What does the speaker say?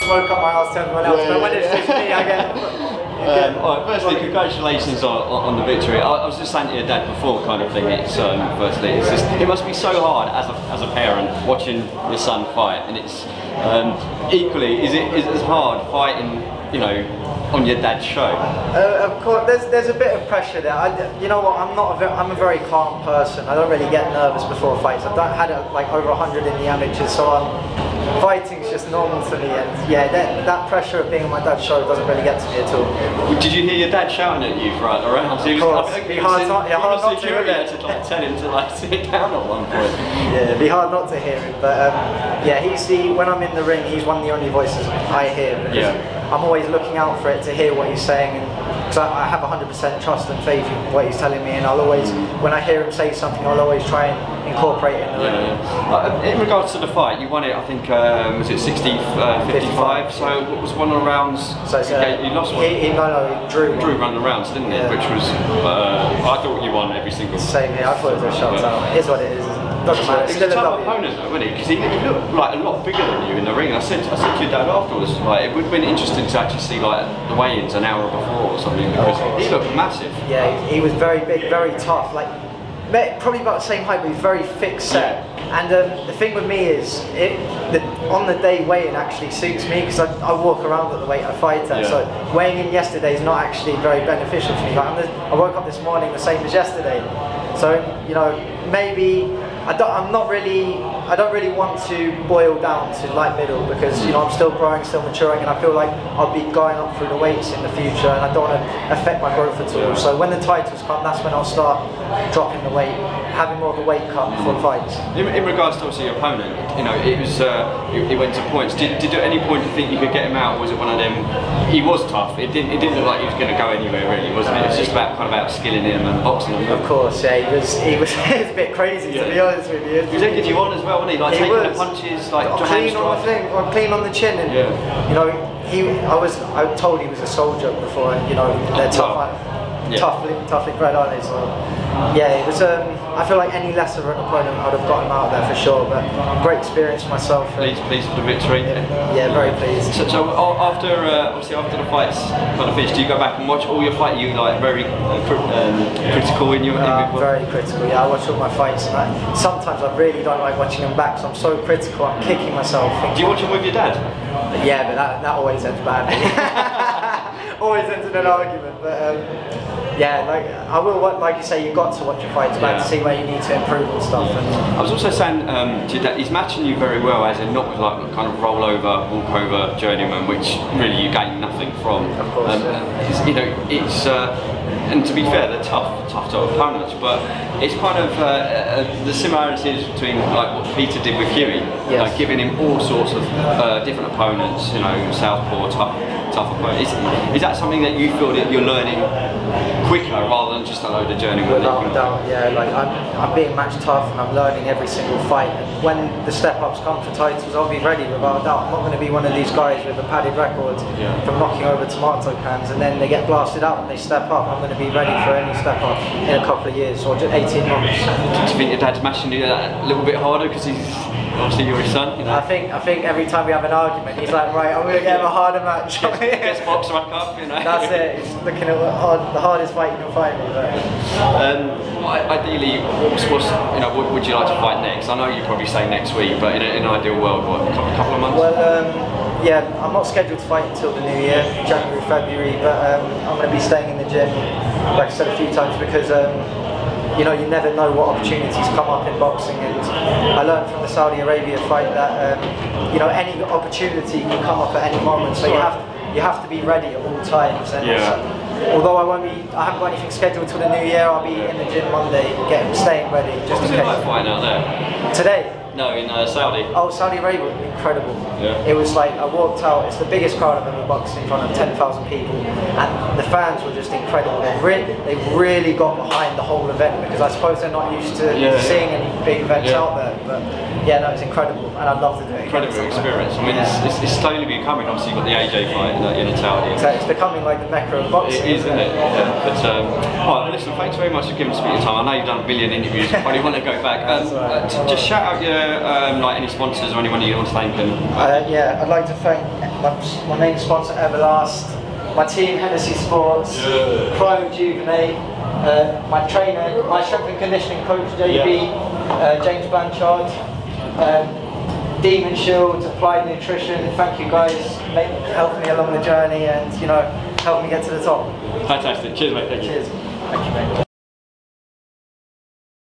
smoke up my arse to everyone else, but when it's just me, I get... Alright, firstly, congratulations on the victory. I was just saying to your dad before, kind of thing. It's firstly, it's just, it must be so hard as a parent watching your son fight, and it's equally is it as hard fighting, you know, on your dad's show? Of course, there's a bit of pressure there. You know what? I'm a very calm person. I don't really get nervous before fights. I've had like over 100 in the amateurs, so fighting's just normal to me. And yeah, that pressure of being on my dad's show doesn't really get to me at all. Did you hear your dad shouting at you throughout the rounds? Of course, it'd be hard not to hear it. To like tell him to like sit down at one point. Yeah, it'd be hard not to hear him. But yeah, when I'm in the ring, he's one of the only voices I hear, because I'm always looking out for it to hear what he's saying, and because I have 100% trust and faith in what he's telling me, and I'll always, when I hear him say something, I'll always try and incorporate it in the ring. In regards to the fight, you won it, I think, was it 60-55? So what was one of the rounds? So you lost one? He drew one of the rounds, didn't he? Which was, I thought you won every single. Same here, I thought it was a shutout. It is what it is. Doesn't matter. He was a tough opponent though, wasn't he? Because he looked like a lot bigger than you in the ring. I said to your dad afterwards, like, it would have been interesting to actually see like the weigh-ins an hour before or something, because he looked massive. Yeah, he was very big, very tough. Like probably about the same height, but he's very thick set. And the thing with me is, on the day weighing actually suits me, because I walk around at the weight I fight at. So weighing in yesterday is not actually very beneficial for me. Like I woke up this morning the same as yesterday. So you know, maybe I don't really want to boil down to light middle, because you know I'm still growing, still maturing, and I feel like I'll be going up through the weights in the future, and I don't want to affect my growth at all. So when the titles come, that's when I'll start dropping the weight, having more of a weight cut before fights. In regards to obviously your opponent, you know, it was it went to points. Did at any point you think you could get him out? Or was it one of them? He was tough. It didn't look like he was going to go anywhere really, wasn't it? It was just about skilling him and boxing him. Of course, yeah. He was a bit crazy to be honest with you. He was egging you on as well, wasn't he? Like taking the punches, like clean on the thing, or clean on the chin, and you know, I was told he was a soldier before, and you know, they're tough. Toughly bred, aren't they? So, yeah, it was. I feel like any lesser of an opponent, I'd have got him out there for sure. But great experience for myself. Pleased for the victory. Yeah, very pleased. So after obviously after the fights kind of finished, do you go back and watch all your fights? Are you like very critical in your? Very critical. Yeah, I watch all my fights, and sometimes I really don't like watching them back. So I'm so critical. I'm kicking myself. Do you watch them with your dad? Yeah, but that always ends badly. Always ends in an argument, but. Yeah, like I will. Like you say, you've got to watch your fights back to see where you need to improve and stuff. And I was also saying to you that he's matching you very well, as in not with like kind of roll over, walk over journeyman, which really you gain nothing from. Of course, you know, it's and to be fair, they're tough opponents, but it's kind of the similarities between like what Peter did with Huey, like giving him all sorts of different opponents, you know, southpaw, tough opponents. Is that something that you feel that you're learning quicker rather than just a load of journeyman? Without a doubt, yeah. Like I'm being match tough, and I'm learning every single fight. And when the step-ups come for titles, I'll be ready without a doubt. I'm not going to be one of these guys with a padded record from knocking over tomato cans, and then they get blasted out when they step up. I'm going to be ready for any step-up in a couple of years, or just 18 months. Do you think your dad's matching you a little bit harder because he's obviously you're his son? You know? I think every time we have an argument, he's like, right, I'm going to get him a harder match. Gets boxed right up, you know. That's it. He's looking at the hardest fight you can find me. But. Ideally, what would you like to fight next? I know you probably say next week, but in an ideal world, what, a couple of months? Well, yeah, I'm not scheduled to fight until the new year, January, February, but I'm going to be staying in the gym, like I said a few times, because you know, you never know what opportunities come up in boxing, and I learned from the Saudi Arabia fight that you know, any opportunity can come up at any moment, so you have to be ready at all times. And although I haven't got anything scheduled till the new year, I'll be in the gym Monday, staying ready. Just in case. Like fighting out there? Today? No, in Saudi. Oh, Saudi Arabia was incredible. Yeah. It was like, I walked out, it's the biggest crowd I've ever boxed in front of 10,000 people, and the fans were just incredible. They really got behind the whole event, because I suppose they're not used to seeing any big events out there. But yeah, no, it's incredible, and I'd love to do it. Incredible experience. I mean, it's slowly becoming. Obviously, you've got the AJ fight in Italy. So it's becoming like the mecca of boxing. It is, isn't it? Yeah. But right, listen, thanks very much for giving us a bit of time. I know you've done a billion interviews. You probably want to go back. Just shout out your like any sponsors or anyone you want to thank. Yeah, I'd like to thank my main sponsor, Everlast, my team, Hennessy Sports, Cryo Rejuvenate, my trainer, my strength and conditioning coach, JB, James Blanchard, Demon Shield, Applied Nutrition. Thank you guys, helping me along the journey, and you know, helping me get to the top. Fantastic. Cheers, mate. Thank you. Cheers. Thank you, mate.